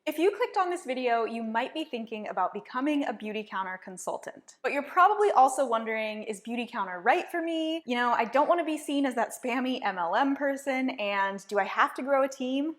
If you clicked on this video, you might be thinking about becoming a Beautycounter consultant. But you're probably also wondering, is Beautycounter right for me? You know, I don't want to be seen as that spammy MLM person, and do I have to grow a team?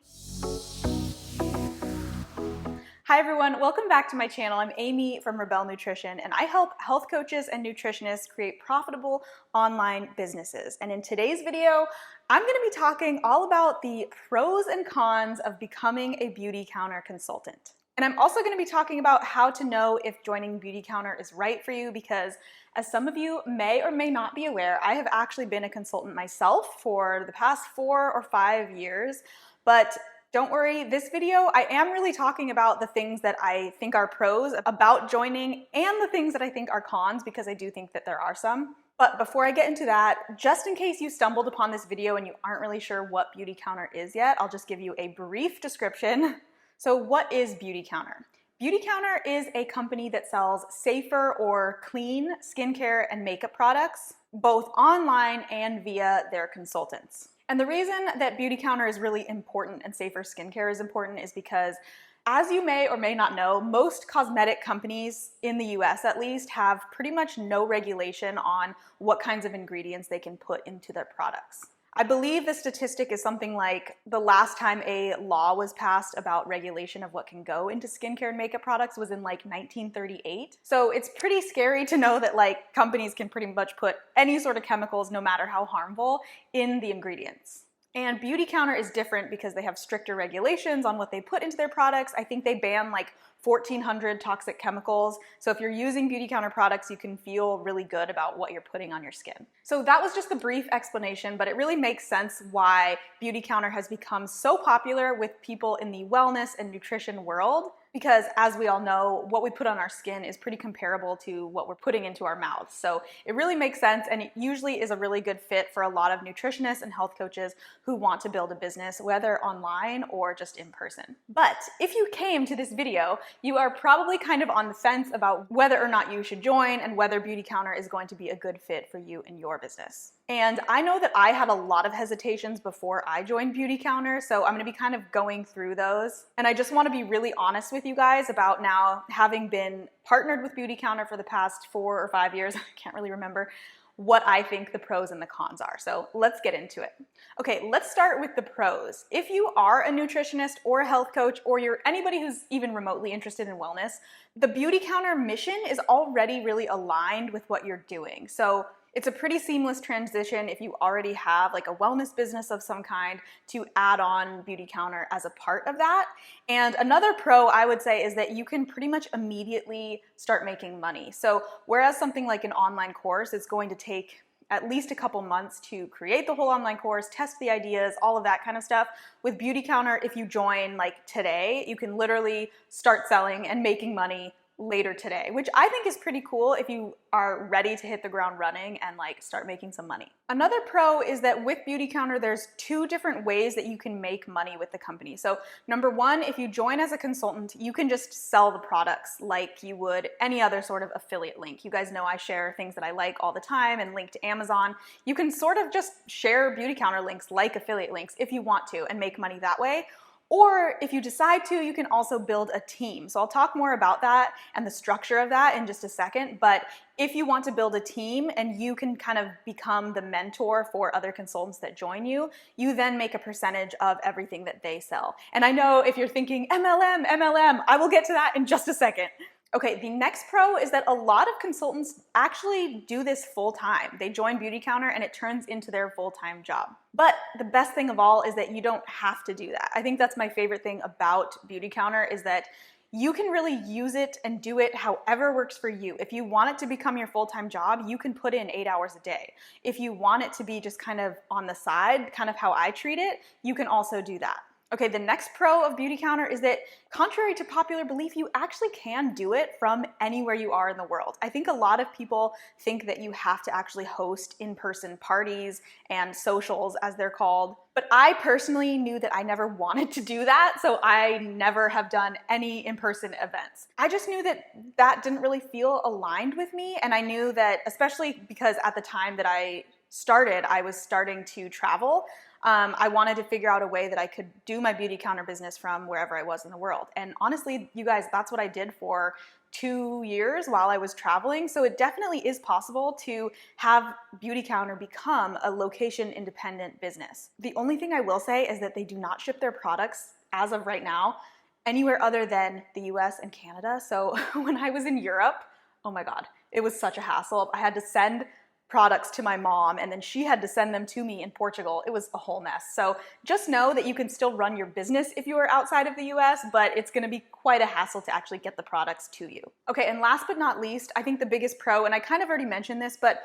Hi everyone, welcome back to my channel. I'm Amy from Rebel Nutrition, and I help health coaches and nutritionists create profitable online businesses. And in today's video, I'm going to be talking all about the pros and cons of becoming a Beautycounter consultant. And I'm also going to be talking about how to know if joining Beautycounter is right for you, because as some of you may or may not be aware, I have actually been a consultant myself for the past 4 or 5 years, but don't worry, this video, I am really talking about the things that I think are pros about joining and the things that I think are cons, because I do think that there are some. But before I get into that, just in case you stumbled upon this video and you aren't really sure what Beautycounter is yet, I'll just give you a brief description. So what is Beautycounter? Beautycounter is a company that sells safer or clean skincare and makeup products, both online and via their consultants. And the reason that Beautycounter is really important and safer skincare is important is because, as you may or may not know, most cosmetic companies in the US at least have pretty much no regulation on what kinds of ingredients they can put into their products. I believe the statistic is something like the last time a law was passed about regulation of what can go into skincare and makeup products was in like 1938. So it's pretty scary to know that like companies can pretty much put any sort of chemicals, no matter how harmful, in the ingredients. And Beautycounter is different because they have stricter regulations on what they put into their products. I think they ban like 1,400 toxic chemicals. So if you're using Beautycounter products, you can feel really good about what you're putting on your skin. So that was just a brief explanation, but it really makes sense why Beautycounter has become so popular with people in the wellness and nutrition world. Because as we all know, what we put on our skin is pretty comparable to what we're putting into our mouths. So it really makes sense, and it usually is a really good fit for a lot of nutritionists and health coaches who want to build a business, whether online or just in person. But if you came to this video, you are probably kind of on the fence about whether or not you should join and whether Beautycounter is going to be a good fit for you and your business. And I know that I had a lot of hesitations before I joined Beautycounter, so I'm going to be kind of going through those. And I just want to be really honest with you guys about now having been partnered with Beautycounter for the past 4 or 5 years, I can't really remember, what I think the pros and the cons are. So let's get into it. Okay, let's start with the pros. If you are a nutritionist or a health coach, or you're anybody who's even remotely interested in wellness, the Beautycounter mission is already really aligned with what you're doing. So it's a pretty seamless transition if you already have like a wellness business of some kind to add on Beautycounter as a part of that. And another pro I would say is that you can pretty much immediately start making money. So whereas something like an online course is going to take at least a couple months to create the whole online course, test the ideas, all of that kind of stuff, with Beautycounter, if you join like today, you can literally start selling and making money later today, which I think is pretty cool if you are ready to hit the ground running and like start making some money. Another pro is that with Beautycounter, there's 2 different ways that you can make money with the company. So number 1, if you join as a consultant, you can just sell the products like you would any other sort of affiliate link. You guys know I share things that I like all the time and link to Amazon. You can sort of just share Beautycounter links like affiliate links if you want to and make money that way. Or if you decide to, you can also build a team. So I'll talk more about that and the structure of that in just a second. But if you want to build a team and you can kind of become the mentor for other consultants that join you, you then make a percentage of everything that they sell. And I know if you're thinking MLM, I will get to that in just a second. Okay, the next pro is that a lot of consultants actually do this full time. They join Beautycounter and it turns into their full-time job. But the best thing of all is that you don't have to do that. I think that's my favorite thing about Beautycounter, is that you can really use it and do it however works for you. If you want it to become your full-time job, you can put in 8 hours a day. If you want it to be just kind of on the side, kind of how I treat it, you can also do that. Okay, the next pro of Beautycounter is that, contrary to popular belief, you actually can do it from anywhere you are in the world. I think a lot of people think that you have to actually host in-person parties and socials, as they're called. But I personally knew that I never wanted to do that, so I never have done any in-person events. I just knew that that didn't really feel aligned with me, and I knew that, especially because at the time that I started, I was starting to travel. I wanted to figure out a way that I could do my Beautycounter business from wherever I was in the world. And honestly, you guys, that's what I did for 2 years while I was traveling. So it definitely is possible to have Beautycounter become a location independent business. The only thing I will say is that they do not ship their products as of right now anywhere other than the US and Canada. So when I was in Europe, oh my God, it was such a hassle. I had to send products to my mom and then she had to send them to me in Portugal. It was a whole mess. So just know that you can still run your business if you are outside of the US, but it's gonna be quite a hassle to actually get the products to you. Okay, and last but not least, I think the biggest pro, and I kind of already mentioned this, but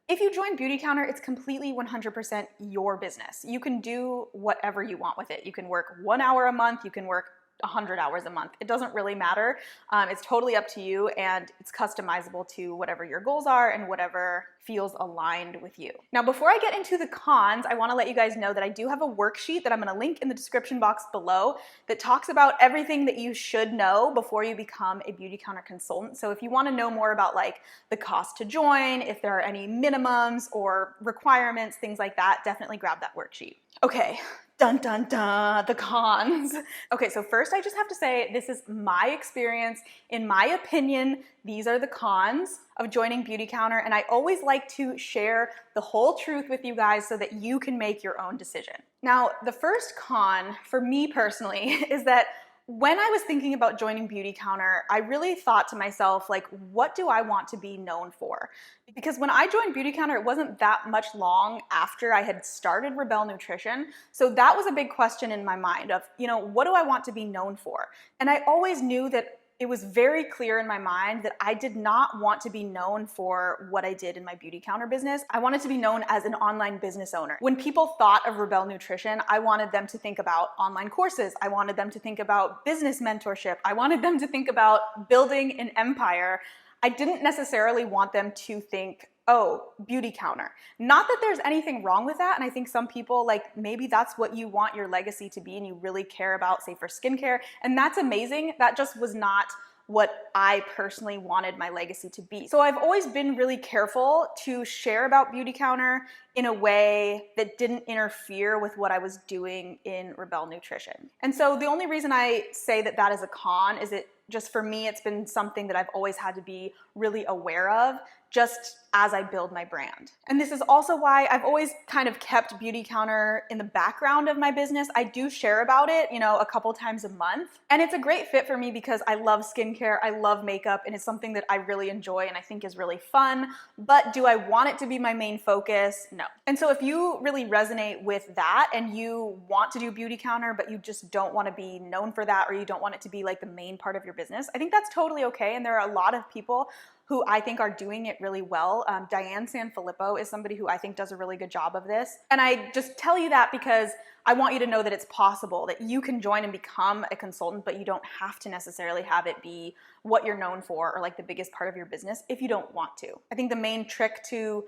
if you join Beautycounter, it's completely 100% your business. You can do whatever you want with it. You can work 1 hour a month, you can work 100 hours a month. It doesn't really matter. It's totally up to you and it's customizable to whatever your goals are and whatever feels aligned with you. Now, before I get into the cons, I wanna let you guys know that I do have a worksheet that I'm gonna link in the description box below that talks about everything that you should know before you become a Beautycounter consultant. So if you wanna know more about like the cost to join, if there are any minimums or requirements, things like that, definitely grab that worksheet. Okay. Dun dun dun, the cons. Okay, so first I just have to say this is my experience. In my opinion, these are the cons of joining Beautycounter, and I always like to share the whole truth with you guys so that you can make your own decision. Now, the first con for me personally is that when I was thinking about joining Beautycounter, I really thought to myself, like, what do I want to be known for? Because when I joined Beautycounter, it wasn't that much long after I had started Rebel Nutrition. So that was a big question in my mind of, what do I want to be known for? And I always knew that it was very clear in my mind that I did not want to be known for what I did in my Beautycounter business. I wanted to be known as an online business owner. When people thought of Rebel Nutrition, I wanted them to think about online courses. I wanted them to think about business mentorship. I wanted them to think about building an empire. I didn't necessarily want them to think, oh, Beautycounter. Not that there's anything wrong with that. And I think some people, like, maybe that's what you want your legacy to be and you really care about, say, for skincare. And that's amazing. That just was not what I personally wanted my legacy to be. So I've always been really careful to share about Beautycounter in a way that didn't interfere with what I was doing in Rebel Nutrition. And so the only reason I say that that is a con is it just for me, it's been something that I've always had to be really aware of just as I build my brand. And this is also why I've always kind of kept Beautycounter in the background of my business. I do share about it, a couple times a month. And it's a great fit for me because I love skincare, I love makeup, and it's something that I really enjoy and I think is really fun. But do I want it to be my main focus? No. And so if you really resonate with that and you want to do Beautycounter, but you just don't want to be known for that, or you don't want it to be like the main part of your business, I think that's totally okay. And there are a lot of people who I think are doing it really well. Diane Sanfilippo is somebody who I think does a really good job of this. And I just tell you that because I want you to know that it's possible, that you can join and become a consultant, but you don't have to necessarily have it be what you're known for or like the biggest part of your business if you don't want to. I think the main trick to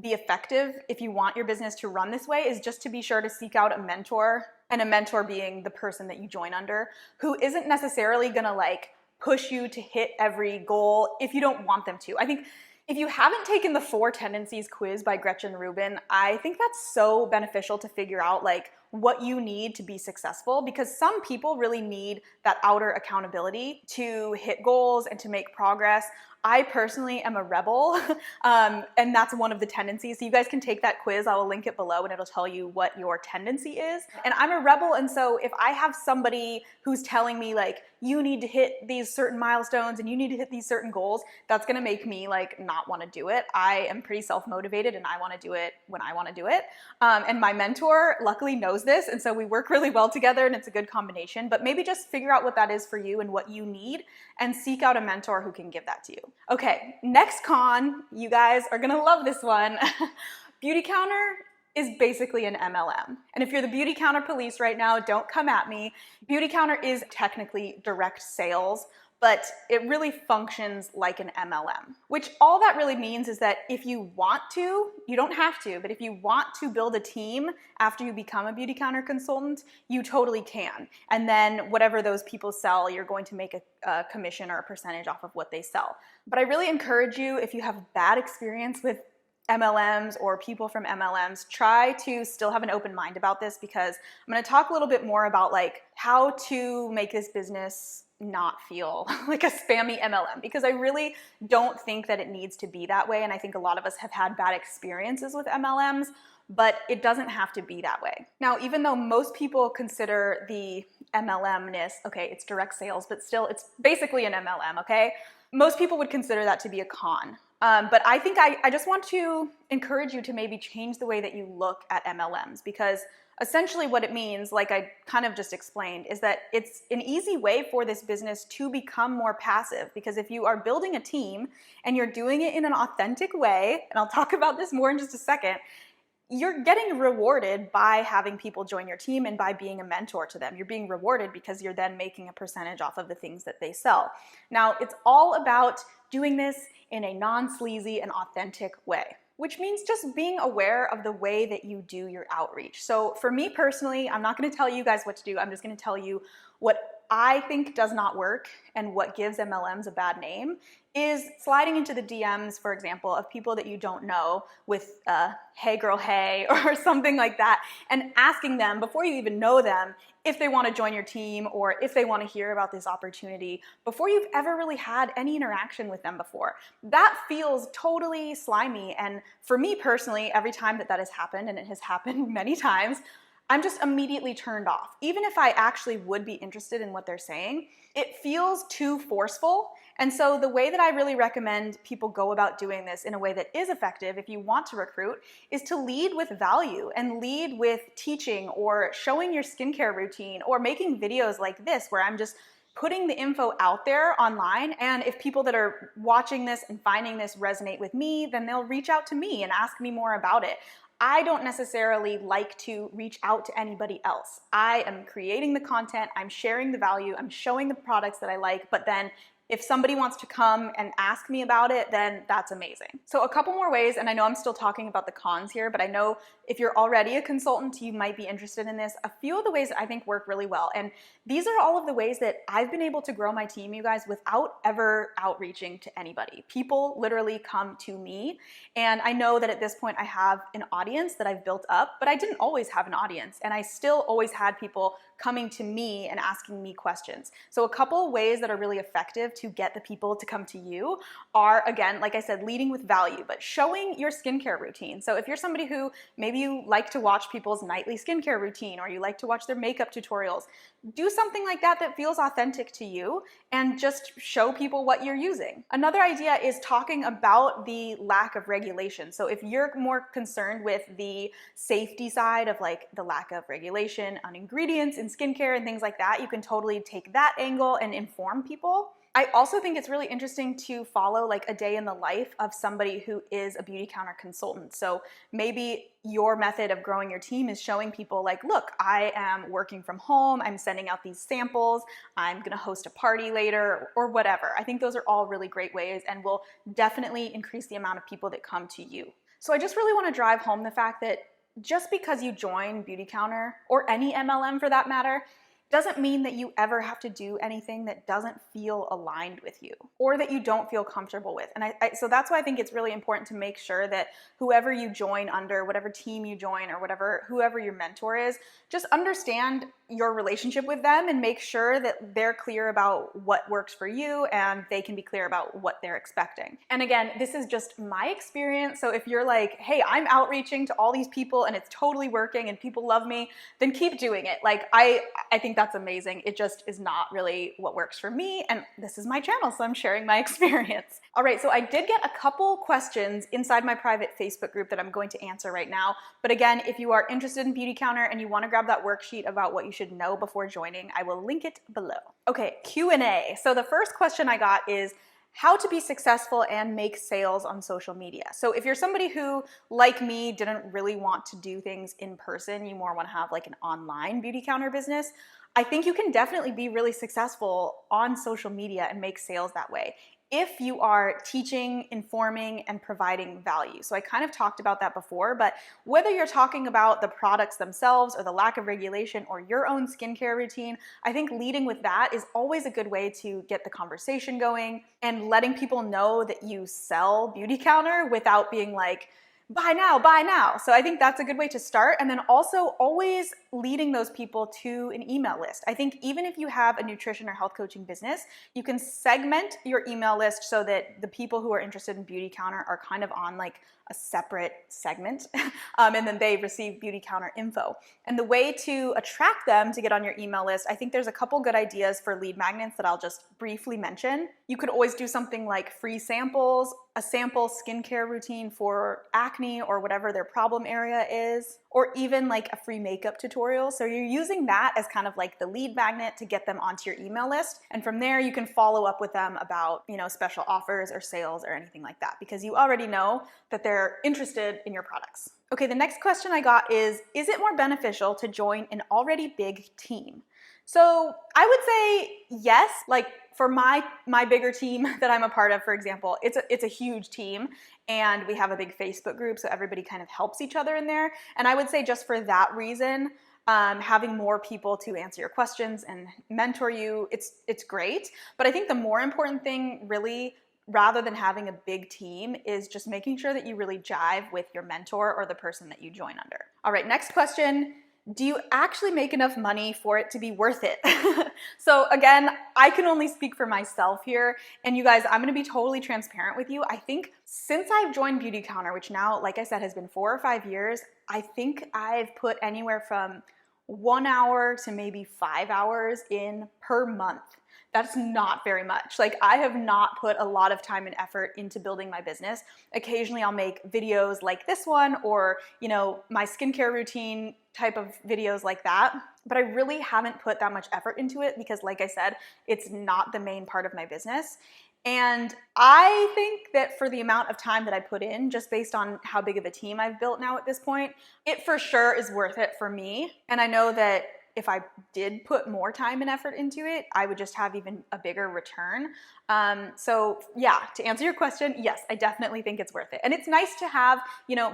be effective if you want your business to run this way is just to be sure to seek out a mentor, and a mentor being the person that you join under, who isn't necessarily gonna like push you to hit every goal if you don't want them to. I think if you haven't taken the 4 Tendencies quiz by Gretchen Rubin, I think that's so beneficial to figure out like what you need to be successful, because some people really need that outer accountability to hit goals and to make progress. I personally am a rebel, and that's one of the tendencies. So you guys can take that quiz. I will link it below and it'll tell you what your tendency is. And I'm a rebel, and so if I have somebody who's telling me like, you need to hit these certain milestones and you need to hit these certain goals, that's gonna make me like not wanna do it. I am pretty self-motivated and I wanna do it when I wanna do it. And my mentor luckily knows this, and so we work really well together and it's a good combination. But maybe just figure out what that is for you and what you need, and seek out a mentor who can give that to you. Okay, next con, you guys are gonna love this one. Beautycounter is basically an MLM. And if you're the Beautycounter police right now, don't come at me. Beautycounter is technically direct sales, but it really functions like an MLM, which all that really means is that if you want to, you don't have to, but if you want to build a team after you become a Beautycounter consultant, you totally can. And then whatever those people sell, you're going to make a commission or a percentage off of what they sell. But I really encourage you, if you have bad experience with MLMs or people from MLMs, try to still have an open mind about this, because I'm going to talk a little bit more about like how to make this business not feel like a spammy MLM, because I really don't think that it needs to be that way. And I think a lot of us have had bad experiences with MLMs, but it doesn't have to be that way. Now, even though most people consider the MLM-ness, okay, it's direct sales, but still it's basically an MLM, okay? Most people would consider that to be a con. But I think I just want to encourage you to maybe change the way that you look at MLMs, because essentially what it means, like I kind of just explained, is that it's an easy way for this business to become more passive. Because if you are building a team and you're doing it in an authentic way, and I'll talk about this more in just a second, you're getting rewarded by having people join your team and by being a mentor to them. You're being rewarded because you're then making a percentage off of the things that they sell. Now, it's all about doing this in a non-sleazy and authentic way, which means just being aware of the way that you do your outreach. So for me personally, I'm not going to tell you guys what to do. I'm just going to tell you what I think does not work and what gives MLMs a bad name is sliding into the DMs, for example, of people that you don't know with hey girl, hey, or something like that, and asking them before you even know them if they want to join your team or if they want to hear about this opportunity before you've ever really had any interaction with them before. That feels totally slimy. And for me personally, every time that has happened, and it has happened many times, I'm just immediately turned off. Even if I actually would be interested in what they're saying, it feels too forceful. And so the way that I really recommend people go about doing this in a way that is effective if you want to recruit is to lead with value and lead with teaching or showing your skincare routine or making videos like this where I'm just putting the info out there online. And if people that are watching this and finding this resonate with me, then they'll reach out to me and ask me more about it. I don't necessarily like to reach out to anybody else. I am creating the content, I'm sharing the value, I'm showing the products that I like, but then if somebody wants to come and ask me about it, then that's amazing. So a couple more ways, and I know I'm still talking about the cons here, but I know if you're already a consultant, you might be interested in this. A few of the ways that I think work really well, and these are all of the ways that I've been able to grow my team, you guys, without ever outreaching to anybody. People literally come to me, and I know that at this point I have an audience that I've built up, but I didn't always have an audience, and I still always had people coming to me and asking me questions. So a couple of ways that are really effective to get the people to come to you are, again, like I said, leading with value, but showing your skincare routine. So if you're somebody who maybe you like to watch people's nightly skincare routine or you like to watch their makeup tutorials, do something like that that feels authentic to you and just show people what you're using. Another idea is talking about the lack of regulation. So if you're more concerned with the safety side of like the lack of regulation on ingredients in skincare and things like that, you can totally take that angle and inform people. I also think it's really interesting to follow like a day in the life of somebody who is a Beautycounter consultant. So maybe your method of growing your team is showing people like, look, I am working from home, I'm sending out these samples, I'm gonna host a party later or whatever. I think those are all really great ways and will definitely increase the amount of people that come to you. So I just really wanna drive home the fact that just because you join Beautycounter or any MLM for that matter, doesn't mean that you ever have to do anything that doesn't feel aligned with you or that you don't feel comfortable with. And so that's why I think it's really important to make sure that whoever you join under, whatever team you join or whoever your mentor is, just understand your relationship with them and make sure that they're clear about what works for you and they can be clear about what they're expecting. And again, this is just my experience. So if you're like, hey, I'm outreaching to all these people and it's totally working and people love me, then keep doing it. Like I think that's amazing. It just is not really what works for me. And this is my channel, so I'm sharing my experience. All right, so I did get a couple questions inside my private Facebook group that I'm going to answer right now. But again, if you are interested in Beautycounter and you want to grab that worksheet about what you should know before joining, I will link it below. Okay, Q&A. So the first question I got is how to be successful and make sales on social media. So if you're somebody who, like me, didn't really want to do things in person, you more want to have like an online Beautycounter business, I think you can definitely be really successful on social media and make sales that way if you are teaching, informing, and providing value. So I kind of talked about that before, but whether you're talking about the products themselves or the lack of regulation or your own skincare routine, I think leading with that is always a good way to get the conversation going and letting people know that you sell Beautycounter without being like, buy now, buy now. So I think that's a good way to start. And then also always leading those people to an email list. I think even if you have a nutrition or health coaching business, you can segment your email list so that the people who are interested in Beautycounter are kind of on like a separate segment, and then they receive Beautycounter info. And the way to attract them to get on your email list, I think there's a couple good ideas for lead magnets that I'll just briefly mention. You could always do something like free samples, a sample skincare routine for acne or whatever their problem area is, or even like a free makeup tutorial. So you're using that as kind of like the lead magnet to get them onto your email list. And from there, you can follow up with them about, special offers or sales or anything like that, because you already know that they're interested in your products. Okay, the next question I got is it more beneficial to join an already big team? So I would say yes. Like for my bigger team that I'm a part of, for example, it's a huge team, and we have a big Facebook group, so everybody kind of helps each other in there. And I would say just for that reason, having more people to answer your questions and mentor you, it's great. But I think the more important thing, really, rather than having a big team, is just making sure that you really jive with your mentor or the person that you join under. All right, next question. Do you actually make enough money for it to be worth it? So again, I can only speak for myself here. And you guys, I'm gonna be totally transparent with you. I think since I've joined Beautycounter, which now, like I said, has been 4 or 5 years, I think I've put anywhere from 1 hour to maybe 5 hours in per month. That's not very much. Like, I have not put a lot of time and effort into building my business. Occasionally I'll make videos like this one, or, my skincare routine type of videos like that. But I really haven't put that much effort into it because, like I said, it's not the main part of my business. And I think that for the amount of time that I put in, just based on how big of a team I've built now at this point, it for sure is worth it for me. And I know that if I did put more time and effort into it, I would just have even a bigger return. So yeah, to answer your question, yes, I definitely think it's worth it. And it's nice to have,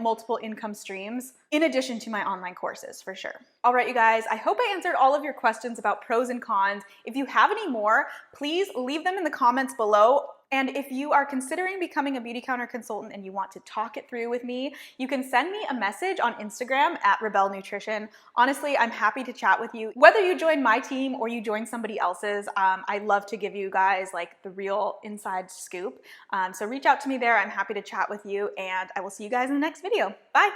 multiple income streams in addition to my online courses, for sure. All right, you guys, I hope I answered all of your questions about pros and cons. If you have any more, please leave them in the comments below. And if you are considering becoming a Beautycounter consultant and you want to talk it through with me, you can send me a message on Instagram at Rebelle Nutrition. Honestly, I'm happy to chat with you. Whether you join my team or you join somebody else's, I love to give you guys like the real inside scoop. So reach out to me there. I'm happy to chat with you, and I will see you guys in the next video. Bye.